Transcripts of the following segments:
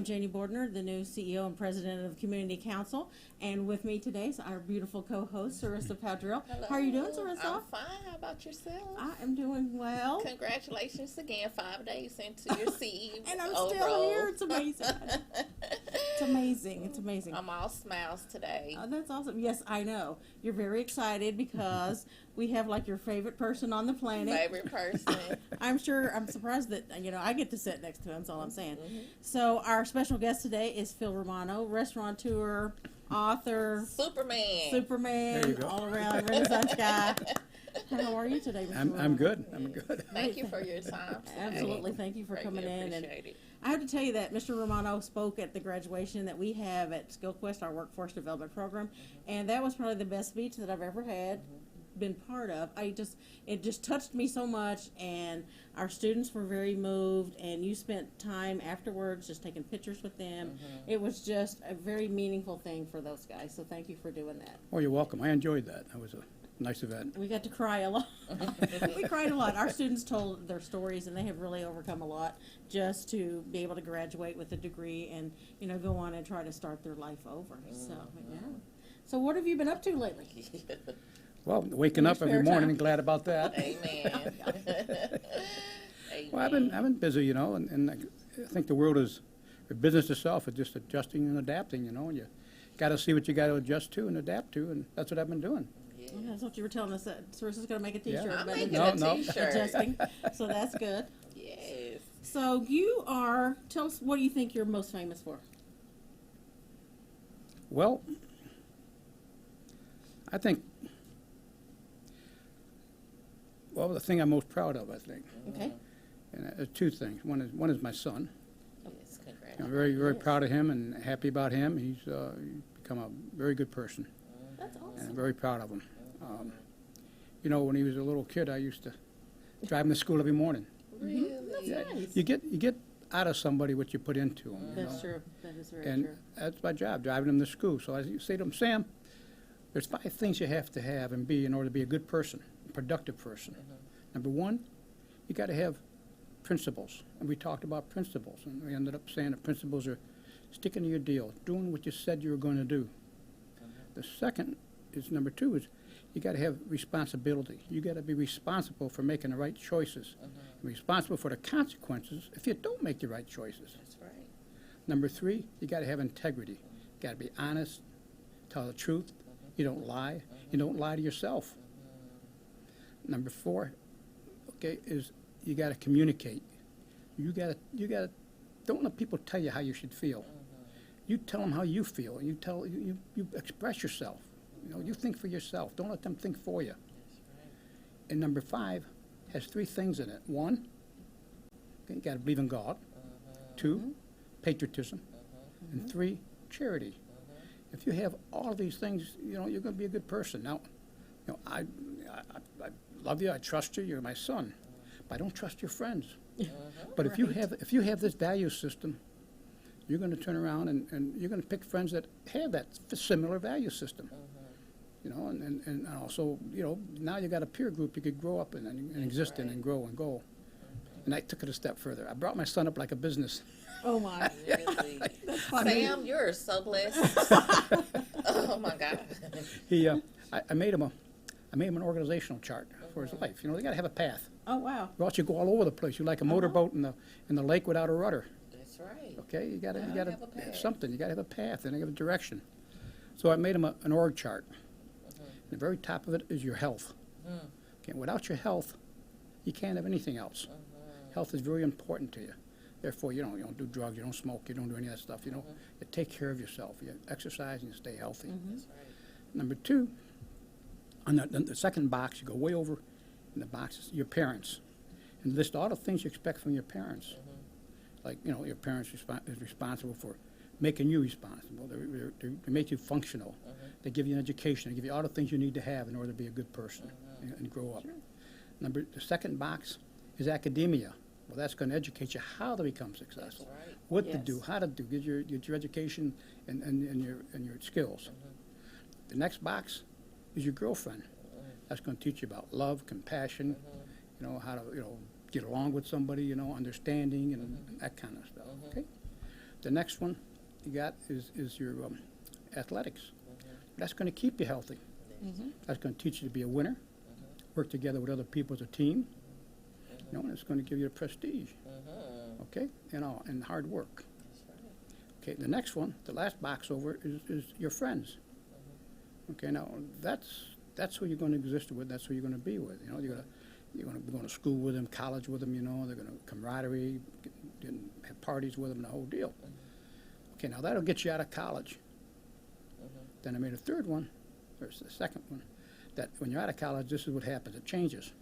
Janie Bordner, the new CEO and President of Community Council, and with me today is our beautiful co-host, Sarissa Padrill. Hello. How are you doing, Sarissa? I'm fine. How about yourself? I am doing well. Congratulations again, 5 days into your CEO And I'm still role. here. It's amazing. It's amazing. It's amazing. I'm all smiles today. Oh, that's awesome. Yes, I know. You're very excited because we have like your favorite person on the planet. Favorite person. I'm surprised that, I get to sit next to him, that's all I'm saying. Mm-hmm. So our special guest today is Phil Romano, restaurateur, author. Superman, all around Renaissance guy. How are you today, Mr. Romano? I'm good. I'm good. Thank you for your time today. Absolutely. Thank you for coming in. And it. I have to tell you that Mr. Romano spoke at the graduation that we have at SkillQuest, our workforce development program, and that was probably the best speech that I've ever had. Been part of. It just touched me so much, and our students were very moved, and you spent time afterwards just taking pictures with them. It was just a very meaningful thing for those guys, so thank you for doing that. Oh, you're welcome. I enjoyed that. That was a nice event. We got to cry a lot. We cried a lot. Our students told their stories, and they have really overcome a lot just to be able to graduate with a degree and go on and try to start their life over. So yeah. So what have you been up to lately? Well, waking up every morning and glad about that. Amen. Well, I've been busy, and I think the world is, the business itself is just adjusting and adapting, and you got to see what you got to adjust to and adapt to, and that's what I've been doing. Yeah. That's what you were telling us. That Sarissa's going to make a T-shirt. I'm about making a T-shirt. Adjusting. So that's good. Yes. So tell us, what do you think you're most famous for? Well, I think, the thing I'm most proud of, I think. Okay. And two things. One is my son. Yes, congratulations. I'm very, very proud of him and happy about him. He's become a very good person. That's awesome. And I'm very proud of him. When he was a little kid, I used to drive him to school every morning. Really? That's nice. You get out of somebody what you put into them. That's true. That is very And true. that's my job, driving him to school. So I say to him, Sam, there's 5 things you have to have and be in order to be a good person, a productive person. Number 1, you got to have principles. And we talked about principles. And we ended up saying that principles are sticking to your deal, doing what you said you were going to do. The second is, number 2, is you got to have responsibility. You got to be responsible for making the right choices. Responsible for the consequences if you don't make the right choices. That's right. Number 3, you got to have integrity. You got to be honest, tell the truth. You don't lie. You don't lie to yourself. Number 4, is you got to communicate. You got to don't let people tell you how you should feel. You tell them how you feel. You express yourself. You think for yourself. Don't let them think for you. That's right. And number 5 has 3 things in it. 1, you got to believe in God. 2, patriotism. And 3, charity. If you have all of these things, you're going to be a good person. Now, I love you. I trust you. You're my son. But I don't trust your friends. But if you have this value system, you're going to turn around and you're going to pick friends that have that similar value system. And also, now you got a peer group you could grow up in and exist in and grow and go. And I took it a step further. I brought my son up like a business. Oh, my. Really? That's funny. Sam, you're so blessed. Oh, my God. I made him an organizational chart for his life. They got to have a path. Oh, wow. Or else you go all over the place. You're like a motorboat in the lake without a rudder. That's right. Okay, you got to have something. You got to have a path and you have a direction. So I made him an org chart. The very top of it is your health. Okay, without your health, you can't have anything else. Health is very important to you. Therefore, you don't do drugs, you don't smoke, you don't do any of that stuff. You take care of yourself. You exercise and you stay healthy. That's right. Number 2, on the second box, you go way over in the box is your parents, and list all the things you expect from your parents. Like your parents is responsible for making you responsible. They make you functional. They give you an education. They give you all the things you need to have in order to be a good person and grow up. Sure. The second box is academia. Well, that's going to educate you how to become successful, That's right. what to Yes. do, how to do, get your education and your skills. The next box is your girlfriend. That's going to teach you about love, compassion, you know, how to, you know, get along with somebody, you know, understanding and that kind of stuff. Okay. The next one you got is your athletics. That's going to keep you healthy. That's going to teach you to be a winner, work together with other people as a team. You know, and it's going to give you a prestige. Okay, you know, and hard work. That's right. Okay, the next one, the last box over, is your friends. Okay, now that's who you're going to exist with. That's who you're going to be with. You know, you're going to be going to school with them, college with them. You know, they're going to camaraderie, have parties with them, the whole deal. Okay, now that'll get you out of college. Then I made a third one, or the second one, that when you're out of college, this is what happens. It changes.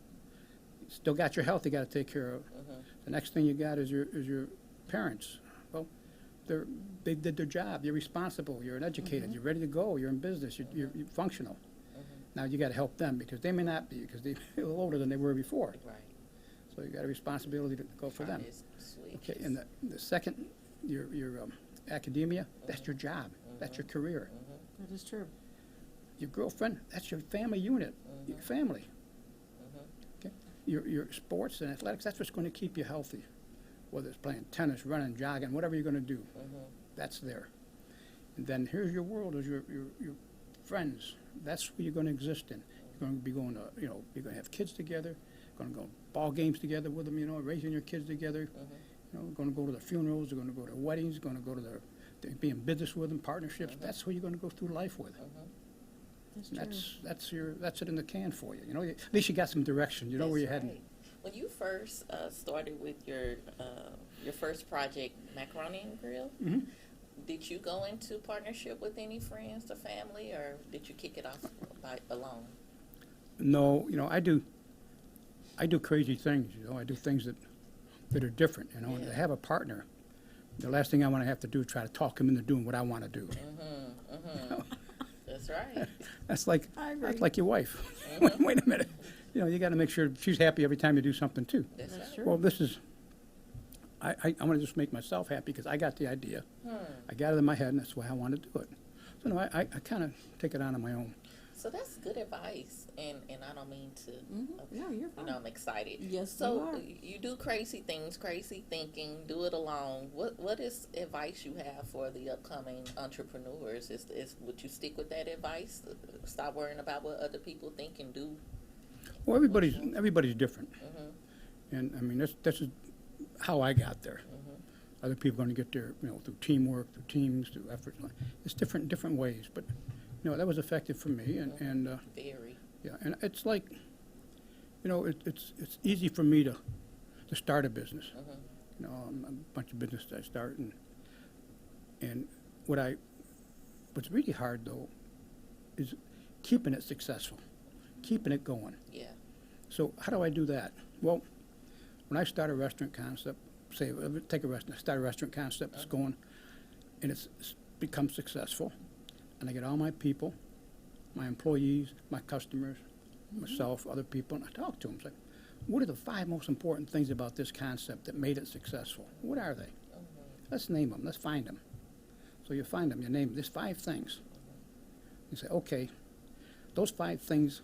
Still got your health you got to take care of. The next thing you got is your parents. Well, they did their job. You're responsible. You're an educated. You're ready to go. You're in business. You're functional. Now you got to help them because they may not be because they're a little older than they were before. Right. So you got a responsibility to go for them. That is sweet. Okay, and the second, your academia, that's your job. That's your career. That is true. Your girlfriend, that's your family unit. Your family. Okay, your sports and athletics, that's what's going to keep you healthy. Whether it's playing tennis, running, jogging, whatever you're going to do, that's there. And then here's your world, is your friends. That's who you're going to exist in. You're going to be going to, you know, you're going to have kids together, going to go to ball games together with them, you know, raising your kids together. You know, going to go to their funerals, you're going to go to their weddings, going to go to be in business with them, partnerships. That's who you're going to go through life with. That's true. That's it in the can for you. You know, at least you got some direction. You know where you're That's heading. right. When you first started with your first project, Macaroni and Grill, did you go into partnership with any friends or family, or did you kick it off alone? No, you know, I do crazy things. You know, I do things that are different. You know, and to have a partner, the last thing I want to have to do is try to talk him into doing what I want to do. You know? That's right. That's like I agree. that's like your wife. Wait a minute. You know, you got to make sure she's happy every time you do something too. That's right. true. Well, this is. I want to just make myself happy because I got the idea. I got it in my head, and that's why I want to do it. So no, I kind of take it on my own. So that's good advice, and I don't mean to. Yeah, you're fine. You know, I'm excited. Yes, So you are. you do crazy things, crazy thinking. Do it alone. What is advice you have for the upcoming entrepreneurs? Is would you stick with that advice? Stop worrying about what other people think and do. Well, everybody's different, and I mean this is how I got there. Other people are going to get there, you know, through teamwork, through teams, through effort. It's different ways, but you know that was effective for me, and Very. yeah, and it's like, you know, it's easy for me to start a business. You know, a bunch of businesses I start, and what's really hard though is keeping it successful, keeping it going. Yeah. So how do I do that? Well, when I start a restaurant concept, say take a restaurant, start a restaurant concept that's going, and it's become successful, and I get all my people, my employees, my customers, myself, other people, and I talk to them. It's like, what are the 5 most important things about this concept that made it successful? What are they? Let's name them. Let's find them. So you find them. You name them. There's 5 things. You say, okay, those 5 things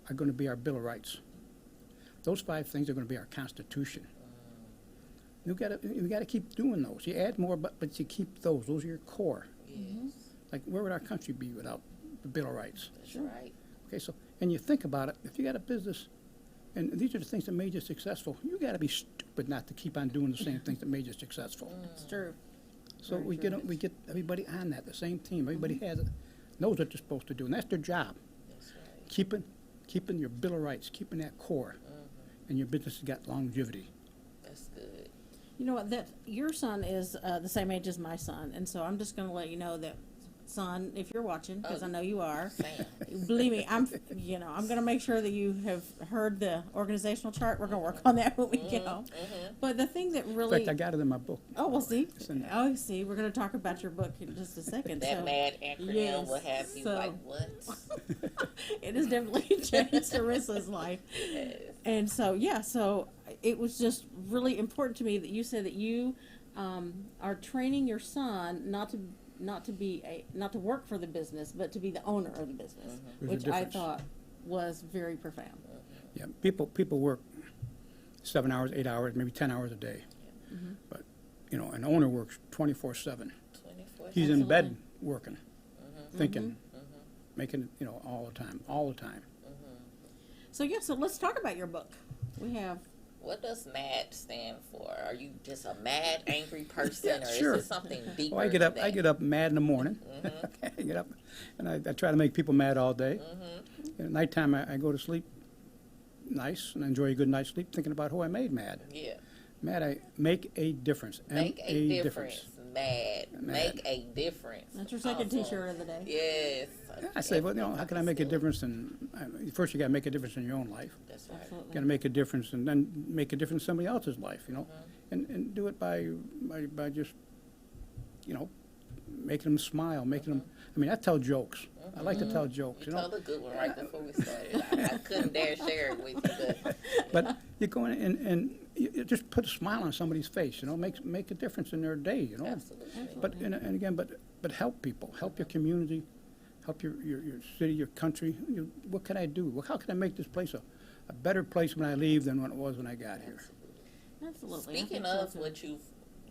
are going to be our Bill of Rights. Those 5 things are going to be our Constitution. You got to keep doing those. You add more, but you keep those. Those are your core. Yes. Like, where would our country be without the Bill of Rights? That's right. Okay, so, and you think about it, if you got a business, and these are the things that made you successful, you got to be stupid not to keep on doing the same things that made you successful. It's true. So Very we true. get everybody on that, the same team. Everybody knows what they're supposed to do, and that's their job. That's right. Keeping your Bill of Rights, keeping that core, and your business has got longevity. That's good. You know what? That your son is the same age as my son, and so I'm just going to let you know that son, if you're watching, because I Oh. know you are, Sam. believe me, I'm going to make sure that you have heard the organizational chart. We're going to work on that when we get home. But the thing that In really, fact, I got it in my book. oh, we'll see. It's in there. Oh, see, we're going to talk about your book in just a second. That so, mad acronym yes, will have you so- like, what? it has definitely changed Teresa's life. Yes. And so, yeah, so it was just really important to me that you said that you are training your son not to work for the business, but to be the owner of the business, There's a which I difference. thought was very profound. Yeah, people work 7 hours, 8 hours, maybe 10 hours a day. But, an owner works 24/7. 24. He's in bed Absolutely. working, thinking, making, all the time. So yeah, so let's talk about your book. We have What does MAD stand for? Are you just a mad, angry person, Yeah, or sure. is it something deeper? Well, I get than up. I that? get up mad in the morning. I get up, and I try to make people mad all day. At nighttime, I go to sleep nice and enjoy a good night's sleep, thinking about who I made mad. Yeah. Mad, I make a difference. Make a M-A difference. Mad. Make a difference. that's your second Awesome. T-shirt of the day. Yes. I say, well, how can I make a difference? First, you got to make a difference in your own life. That's right. Absolutely. Got to make a difference, and then make a difference in somebody else's life. And do it by just, making them smile, making them. I mean, I tell jokes. I like to tell jokes. You told a good one right before we started. I couldn't dare share it with you, But you go in and you just put a smile on somebody's face. Make a difference in their day. absolutely. But and again, but help people, help your community, help your city, your country. What can I do? Well, how can I make this place a better place when I leave than when it was when I got here? Absolutely. I Speaking think so, of too. what you've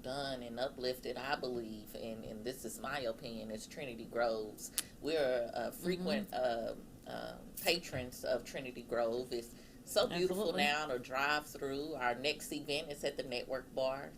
done and uplifted, I believe, and this is my opinion, is Trinity Groves. We're frequent patrons of Trinity Grove. It's so beautiful Absolutely. now to drive through. Our next event is at the Network Bar.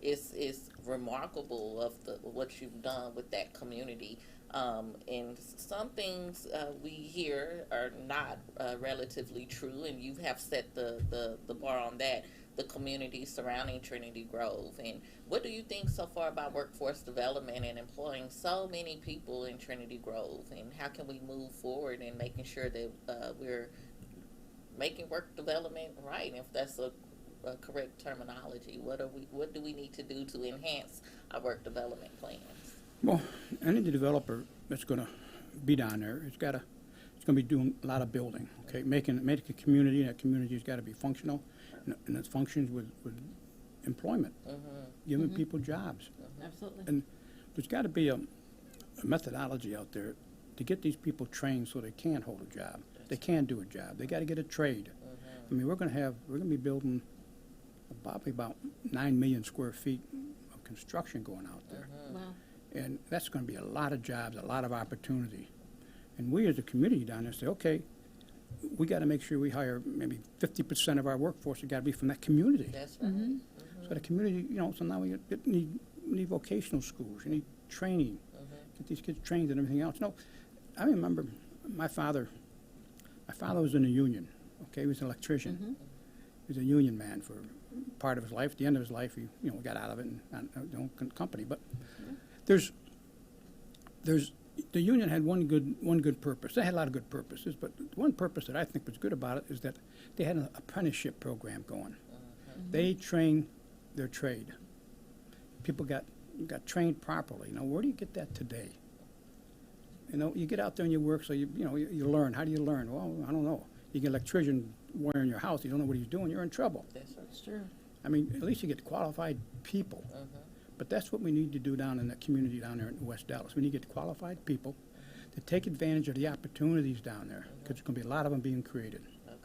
It's remarkable of what you've done with that community. And some things we hear are not relatively true, and you have set the bar on that, the community surrounding Trinity Grove. And what do you think so far about workforce development and employing so many people in Trinity Grove? And how can we move forward in making sure that we're making work development right, if that's a correct terminology? What do we need to do to enhance our work development plans? Well, any developer that's going to be down there, it's going to be doing a lot of building. Okay, making a community. That community has got to be functional, and it functions with employment, giving people jobs. Absolutely. And there's got to be a methodology out there to get these people trained so they can hold a job. They can do a job. They got to get a trade. I mean, we're going to be building probably about 9 million square feet of construction going out there. Wow. And that's going to be a lot of jobs, a lot of opportunity. And we as a community down there say, okay, we got to make sure we hire maybe 50% of our workforce has got to be from that community. That's right. So the community, so now we need vocational schools, you need training, get these kids trained and everything else. I remember my father was in the union, okay? He was an electrician. He was a union man for part of his life. At the end of his life, he got out of it and owned company. But there's the union had one good purpose. They had a lot of good purposes, but one purpose that I think was good about it is that they had an apprenticeship program going. They trained their trade. People got trained properly. Where do you get that today? You get out there and you work, so you learn. How do you learn? Well, I don't know. You get an electrician wiring your house. You don't know what he's doing. You're in trouble. That's right. That's true. I mean, at least you get qualified people. But that's what we need to do down in that community down there in West Dallas. We need to get qualified people to take advantage of the opportunities down there, because there's going to be a lot of them being created. Okay.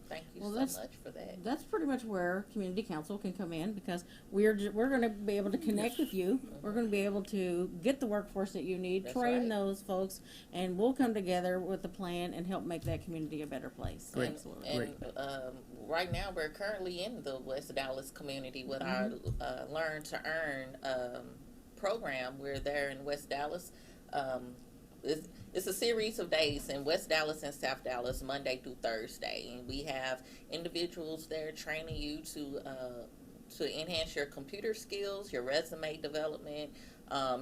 Thank you Well, so that's- much for that. That's pretty much where community council can come in, because we're going to be able to connect with you. We're going to be able to get the workforce that you need, That's train right. those folks, and we'll come together with a plan and help make that community a better place. Great. Absolutely. And right now, we're currently in the West Dallas community with our Learn to Earn program. We're there in West Dallas. It's a series of days in West Dallas and South Dallas, Monday through Thursday, and we have individuals there training you to enhance your computer skills, your resume development,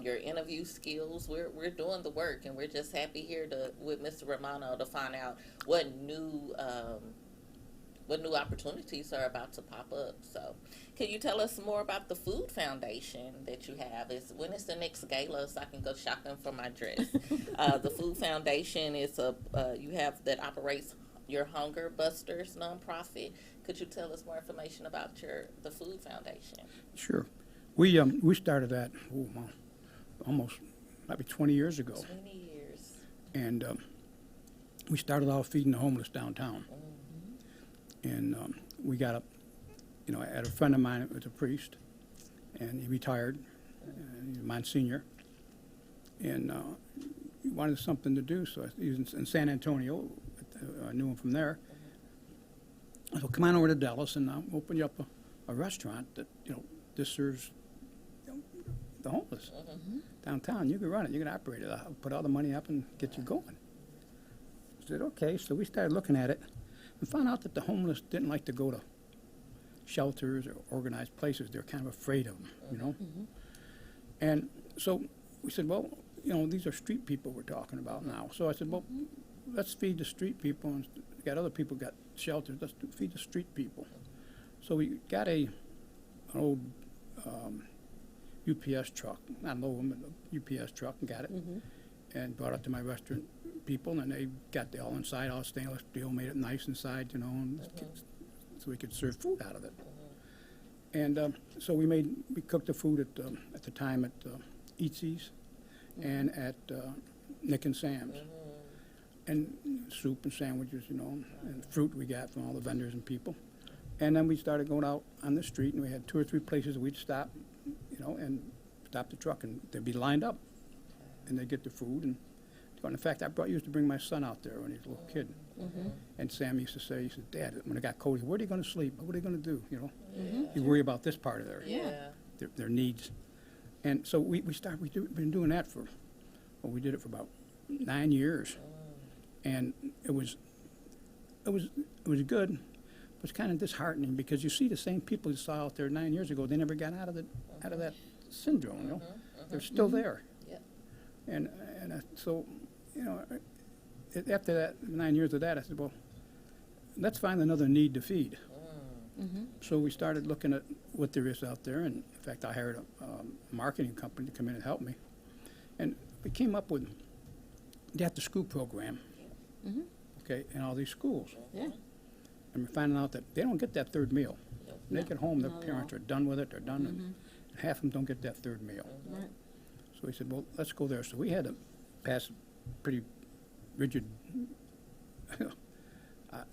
your interview skills. We're doing the work, and we're just happy here with Mr. Romano to find out what new opportunities are about to pop up. So, can you tell us more about the Food Foundation that you have? When is the next gala so I can go shopping for my dress? The Food Foundation is you have that operates your Hunger Busters nonprofit. Could you tell us more information about the Food Foundation? Sure. We started that almost maybe 20 years ago. 20 years. And we started off feeding the homeless downtown. And we got I had a friend of mine that was a priest, and he retired, he's a Monsignor, and he wanted something to do, so he was in San Antonio. I knew him from there. So come on over to Dallas, and I'll open you up a restaurant that, this serves the homeless downtown. You can run it, you can operate it. I'll put all the money up and get you going. I said, okay, so we started looking at it and found out that the homeless didn't like to go to shelters or organized places. They're kind of afraid of them, And so we said, well, these are street people we're talking about now. So I said, well, let's feed the street people. And we got other people got shelters. Let's feed the street people. So we got an old UPS truck, not an old one, but an UPS truck, and got it, and brought it to my restaurant people, and they got it all inside, all stainless steel, made it nice inside, and so we could serve food out of it. And so we cooked the food at the time at eatZi's and at Nick and Sam's, and soup and sandwiches, and fruit we got from all the vendors and people. And then we started going out on the street, and we had 2 or 3 places we'd stop, and stop the truck, and they'd be lined up, and they'd get the food. And in fact, used to bring my son out there when he was a little kid. And Sam used to say, he said, Dad, when it got cold, where are they going to sleep? What are they going to do? You worry about this part of their needs. And so we've been doing that we did it for about 9 years. And it was good. It's kind of disheartening because you see the same people you saw out there 9 years ago. They never got out of that syndrome. They're still there. And so after that 9 years of that, I said, well, let's find another need to feed. So we started looking at what there is out there, and in fact, I hired a marketing company to come in and help me, and we came up with the after-school program. Okay, in all these schools. And we're finding out that they don't get that third meal. When they get home, their parents are done with it. They're done, and half of them don't get that third meal. So we said, well, let's go there. So we had to pass pretty rigid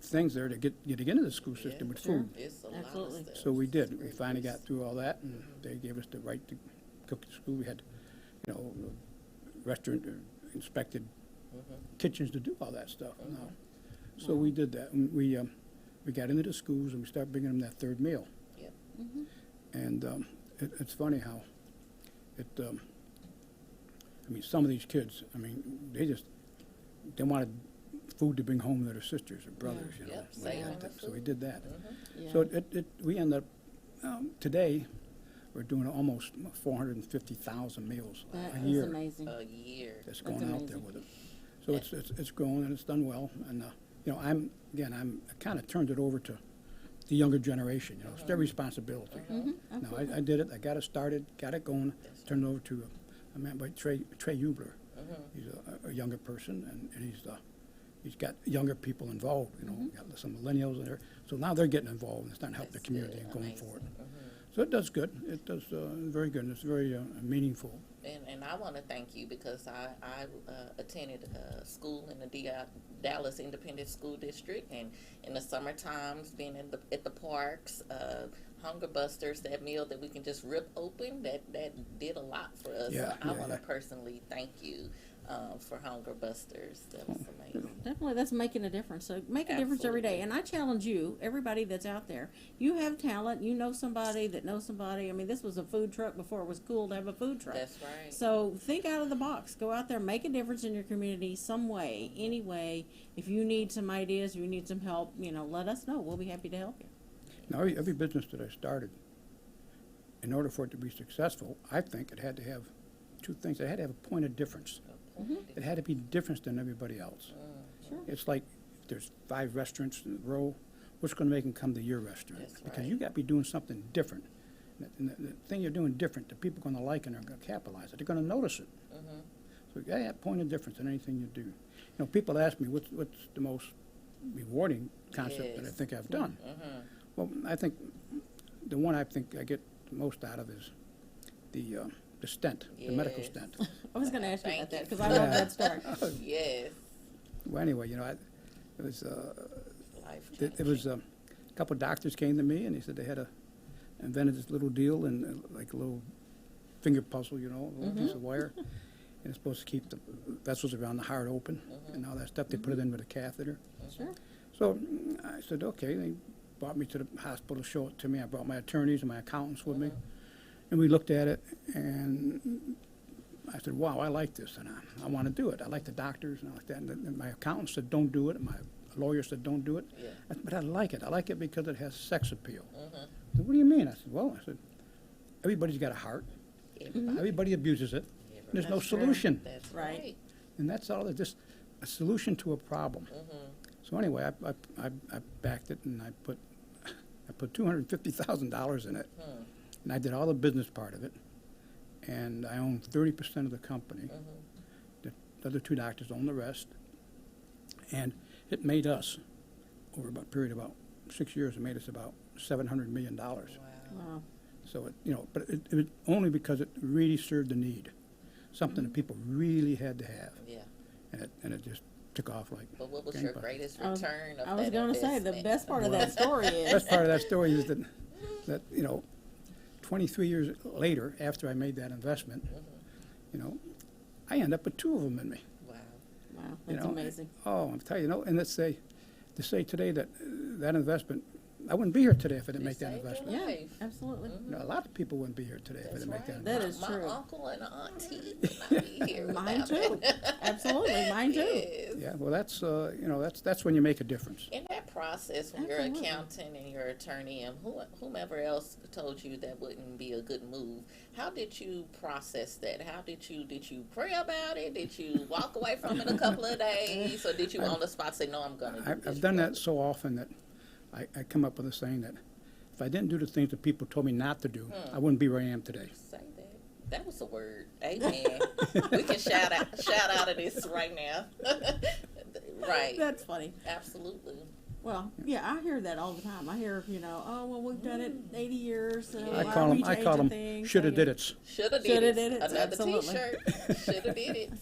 things there to get into the school system with food. It's a Absolutely. lot of steps. So we did. We finally got through all that, and they gave us the right to cook at school. We had, restaurant inspected kitchens to do all that stuff. So we did that. And we got into the schools, and we started bringing them that third meal. And it's funny how some of these kids, they wanted food to bring home to their sisters or brothers, So we did that. So we end up, today, we're doing almost 450,000 meals a year. That's amazing. A year. That's going out there with it. So it's grown, and it's done well. And, I kind of turned it over to the younger generation, It's their responsibility. Now, I did it. I got it started, got it going, turned it over to a man by Trey Hubler. He's a younger person, and he's got younger people involved, got some millennials in there. So now they're getting involved and starting to help the community and going for it. So it does good. It does very good, and it's very meaningful. And I want to thank you because I attended school in the Dallas Independent School District, and in the summer times, being at the parks, Hunger Busters, that meal that we can just rip open, that did a lot for us. So I want to personally thank you for Hunger Busters. That was amazing. Definitely, that's making a difference. So make a difference every day. And I challenge you, everybody that's out there, you have talent, you know somebody that knows somebody. This was a food truck before it was cool to have a food truck. That's right. So think out of the box. Go out there, make a difference in your community some way, any way. If you need some ideas, if you need some help, let us know. We'll be happy to help you. Now, every business that I started, in order for it to be successful, I think it had to have two things. It had to have a point of difference. It had to be different than everybody else. Sure. It's like there's 5 restaurants in a row. What's going to make them come to your restaurant? That's Because right. you got to be doing something different. And the thing you're doing different, the people are going to like it and they're going to capitalize it. They're going to notice it. So you got to have point of difference in anything you do. You know, people ask me what's the most rewarding concept that I Yes. think I've done. Well, I think the one I think I get the most out of is the stent, the medical Yes. stent. I was going to ask you Thank about that you. because I love that story. Yes. Well, anyway, you know, it was Life it was a couple of doctors came to me and they said they had invented this little deal and like a little finger puzzle, you know, a little piece of wire, and it's supposed to keep the vessels around the heart open and all that stuff. They put it in with a catheter. Sure. So I said, okay. They brought me to the hospital to show it to me. I brought my attorneys and my accountants with me, and we looked at it, and I said, wow, I like this, and I want to do it. I like the doctors and I like that. And my accountant said, don't do it. And my lawyer said, don't do it. Yeah. I said, but I like it. I like it because it has sex appeal. I said, what do you mean? I said, well, everybody's got a heart. Everybody abuses it. There's no That's true. solution. That's Right. right. And that's all. It's just a solution to a problem. So anyway, I backed it, and I put $250,000 in it, and I did all the business part of it, and I own 30% of the company. The other 2 doctors own the rest, and it made us over about a period of about 6 years. It made us about $700 million. Wow. Wow. So but it was only because it really served the need, something that people really had to have, Yeah. and it just took off like. But what was your gangbusters. greatest I was- return of I was that going to say, the investment? best part of that story is. Best part of that story is that 23 years later, after I made that investment, I end up with 2 of them in me. Wow. Wow, You that's know, amazing. Oh, I'm telling you, and to say today that that investment, I wouldn't be here today if I didn't You make that saved your investment. Yeah, life. absolutely. A lot of people wouldn't be here today if I That's didn't make that right. investment. That is my true. uncle and auntie would not be here Mine without too. it. Absolutely, mine too. Yes. Yeah, well, that's when you make a difference. In that process, when your Absolutely. accountant and your attorney and whomever else told you that wouldn't be a good move, how did you process that? How did you pray about it? Did you walk away from it a couple of days, or did you on the spot say, "No, I'm going to do this"? I've done that so often that I come up with a saying that if I didn't do the things that people told me not to do, I wouldn't be where I am today. Say that. That was a word. Amen. We can shout out of this right now. Right. That's funny. Absolutely. Well, yeah, I hear that all the time. I hear, oh, well, we've done it 80 years. So Yeah. I why call are we them changing things? shoulda So, did it. Shoulda did Shoulda it. did it, Another absolutely. T-shirt. Shoulda did it.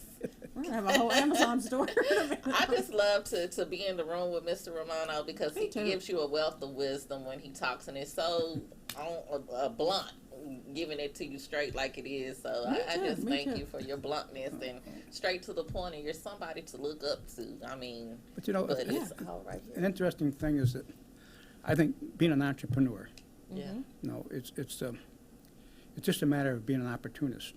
We're going to have a whole Amazon store. I just love to be in the room with Mr. Romano because Me he too. gives you a wealth of wisdom when he talks, and it's so blunt, giving it to you straight like it is. So Me I too, just me thank too. you for your bluntness and straight to the point, and you're somebody to look up to. I mean, But but Yeah. it's all right an here. interesting thing is that I think being an entrepreneur, Yeah. it's just a matter of being an opportunist.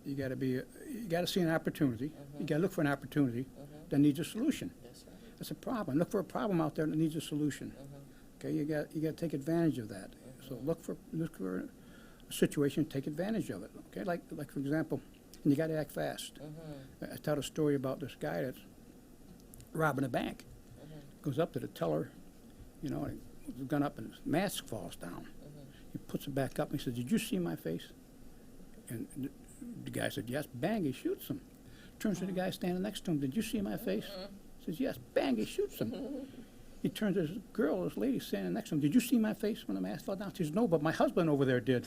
You got to see an opportunity. You got to look for an opportunity that needs a solution. That's right. That's a problem. Look for a problem out there that needs a solution. Okay, you got to take advantage of that. So look for a situation, take advantage of it. Okay, like for example, and you got to act fast. I tell a story about this guy that's robbing a bank. Goes up to the teller, and he's gone up and his mask falls down. He puts it back up and he says, "Did you see my face?" And the guy said, "Yes." Bang, he shoots him. Turns to the guy standing next to him. "Did you see my face?" Says, "Yes." Bang, he shoots him. He turns to this lady standing next to him. "Did you see my face when the mask fell down?" She says, "No, but my husband over there did."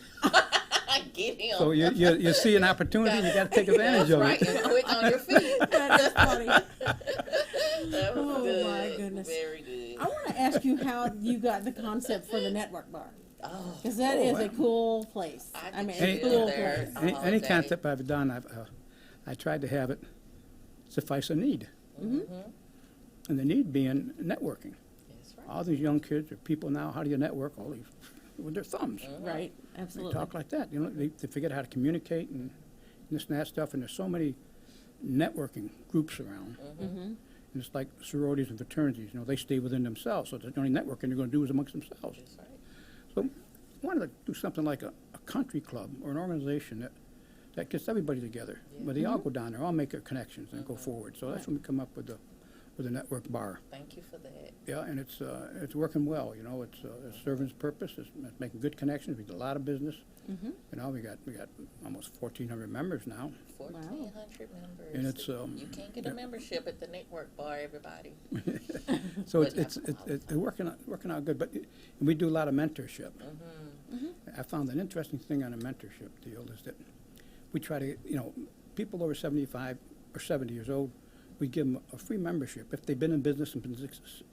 Get him. So you see an opportunity, you got to take advantage That's of right. it. You're quick on your feet. That is funny. That was Oh, good. my goodness. Very good. I want to ask you how you got the concept for the network bar. Oh, Because that is a cool place. I I mean, could it's a chill cool there. place. Any day. concept I've done, I tried to have it suffice a need. And the need being networking. That's right. All these young kids or people now, how do you network? All these with their thumbs. Right, They absolutely. talk like that. They forget how to communicate and this and that stuff. And there's so many networking groups around. And it's like sororities and fraternities. They stay within themselves. So the only networking they're going to do is amongst themselves. That's right. So I wanted to do something like a country club or an organization that that gets everybody together. But they all go down there, all make their connections and go forward. So that's when we come up with the network bar. Thank you for that. Yeah, and it's working well. You know, it's serving its purpose. It's making good connections. We do a lot of business. Mm-hmm. You know, we got almost 1,400 members now. 1,400 members. And it's you can't get a membership at the network bar, everybody. So But it's working out good. But we do a lot of mentorship. I found an interesting thing on a mentorship deal is that we try to, you know, people over 75 or 70 years old, we give them a free membership if they've been in business and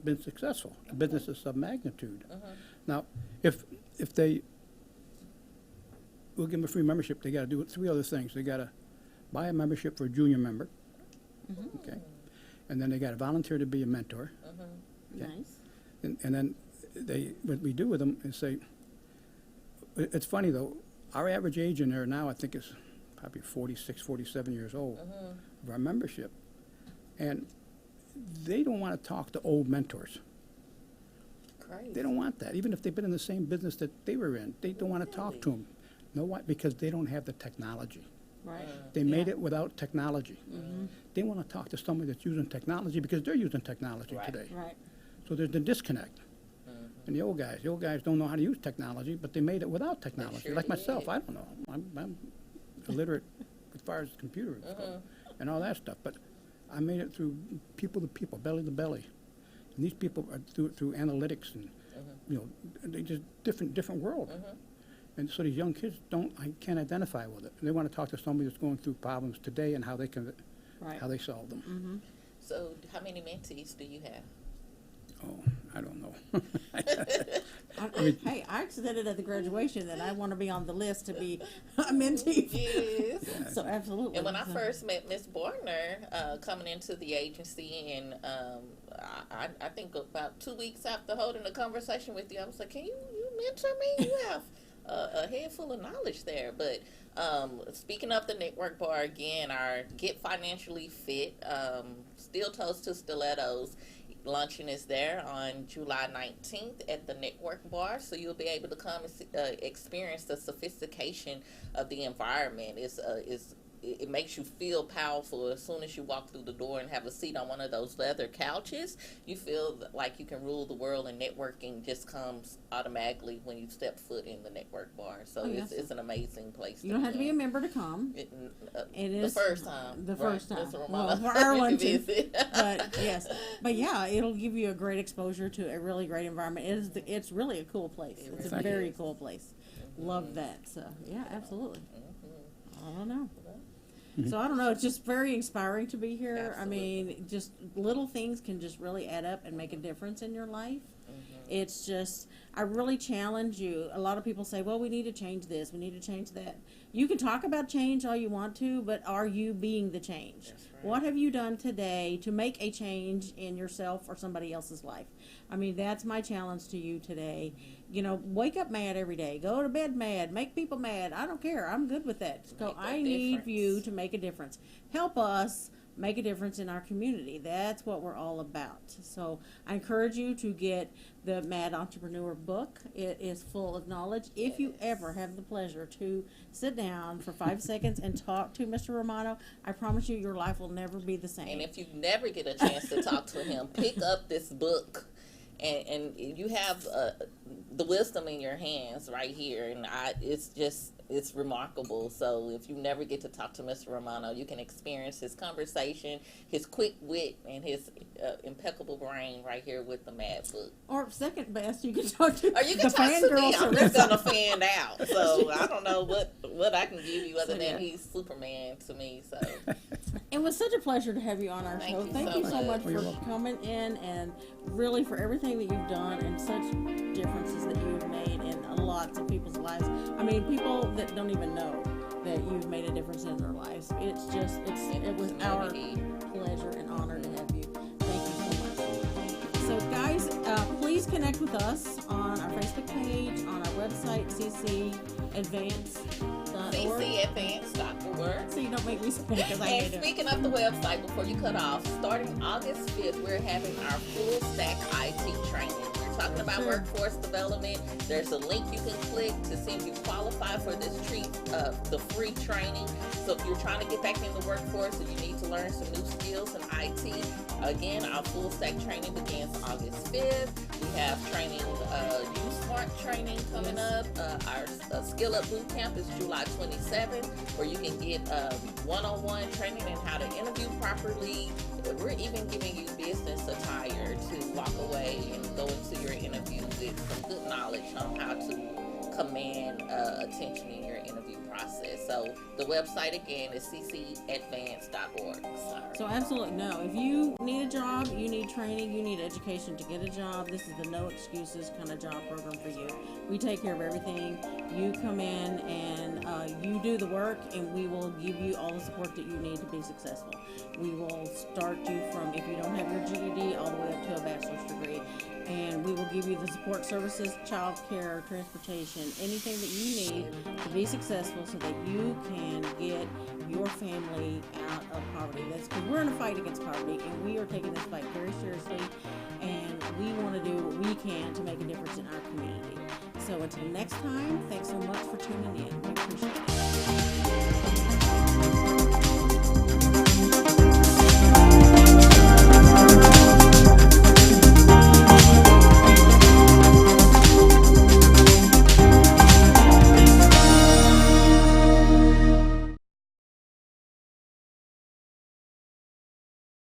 been successful, a business of some magnitude. Now, if we'll give them a free membership, they got to do 3 other things. They got to buy a membership for a junior member, okay, and then they got to volunteer to be a mentor. Okay? Nice. And then what we do with them is say, it's funny though, our average age in there now I think is probably 46, 47 years old of our membership. And they don't want to talk to old mentors. Crazy. They don't want that. Even if they've been in the same business that they were in, they don't want to talk to them. Know why? Because they don't have the technology. Right. They made it without technology. They want to talk to somebody that's using technology because they're using technology today. Right. So there's the disconnect. And the old guys don't know how to use technology, but they made it without technology. sure Like myself, did. I don't know. I'm illiterate as far as computers go and all that stuff. But I made it through people to people, belly to belly. And these people are through analytics and, you know, they just different world. And so these young kids can't identify with it. They want to talk to somebody that's going through problems today and how they solve them. So how many mentees do you have? Oh, I don't know. Hey, I said it at the graduation that I want to be on the list to be a mentee. Yes. So absolutely. And when I first met Miss Bordner coming into the agency, and I think about 2 weeks after holding a conversation with you, I was like, "Can you mentor me? You have a head full of knowledge there." But speaking of the network bar again, our Get Financially Fit, Steel Toes to Stilettos. Luncheon is there on July 19th at the Network Bar, so you'll be able to come and experience the sophistication of the environment. It makes you feel powerful as soon as you walk through the door and have a seat on one of those leather couches. You feel like you can rule the world, and networking just comes automatically when you step foot in the Network Bar. So it's an amazing place. You don't have to be a member to come. It is the first time. The first time. Mr. Well, Romano. for our luncheon. Visit. But yes, but yeah, it'll give you a great exposure to a really great environment. It's really a cool place. It's a very cool place. Love that. So yeah, absolutely. I don't know. So I don't know. It's just very inspiring to be here. Absolutely. I mean, just little things can just really add up and make a difference in your life. It's just, I really challenge you. A lot of people say, well, we need to change this, we need to change that. You can talk about change all you want to, but are you being the change? That's right. What have you done today to make a change in yourself or somebody else's life? I mean, that's my challenge to you today. You know, wake up mad every day. Go to bed mad. Make people mad. I don't care. I'm good with that. So I need you to make a difference. Help us make a difference in our community. That's what we're all about. So I encourage you to get the Mad Entrepreneur book. It is full of knowledge. If you ever have the pleasure to sit down for 5 seconds and talk to Mr. Romano, I promise you your life will never be the same. And if you never get a chance to talk to him, pick up this book. And you have the wisdom in your hands right here, and it's remarkable. So if you never get to talk to Mr. Romano, you can experience his conversation, his quick wit, and his impeccable brain right here with the Mad Book. Or second best, you can talk to Or you can the talk to me. fangirls. I'm just gonna fan out. So I don't know what I can give you other than he's Superman to me. So It was such a pleasure to have you on our Thank show. you Thank so you so much. much for coming in and really for everything that you've done and such differences that you've made in lots of people's lives. I mean, people that don't even know that you've made a difference in their lives. It was our pleasure and honor to have you. Thank you so much. So guys, please connect with us on our Facebook page, on our website, ccadvance.org. ccadvance.org. So you don't make me say it because I And hate it. speaking of the website, before you cut off, starting August 5th, we're having our full stack IT training. We're talking about Sure. workforce development, there's a link you can click to see if you qualify for this the free training. So if you're trying to get back in the workforce and you need to learn some new skills in IT, again, our full stack training begins August 5th. We have training, U-Smart training coming up. Our Skill Up Boot Camp is July 27th, where you can get one-on-one training in how to interview properly. We're even giving you business attire to walk away and go into your interview with some good knowledge on how to command attention in your interview process. So the website again is ccadvance.org. So absolutely no. If you need a job, you need training, you need education to get a job, this is the no excuses kind of job program for you. We take care of everything. You come in and you do the work, and we will give you all the support that you need to be successful. We will start you from, if you don't have your GED, all the way up to a bachelor's degree. And we will give you the support services, child care, transportation, anything that you need to be successful so that you can get your family out of poverty. That's because we're in a fight against poverty, and we are taking this fight very seriously, and we want to do what we can to make a difference in our community. So until next time, thanks so much for tuning in. We appreciate it.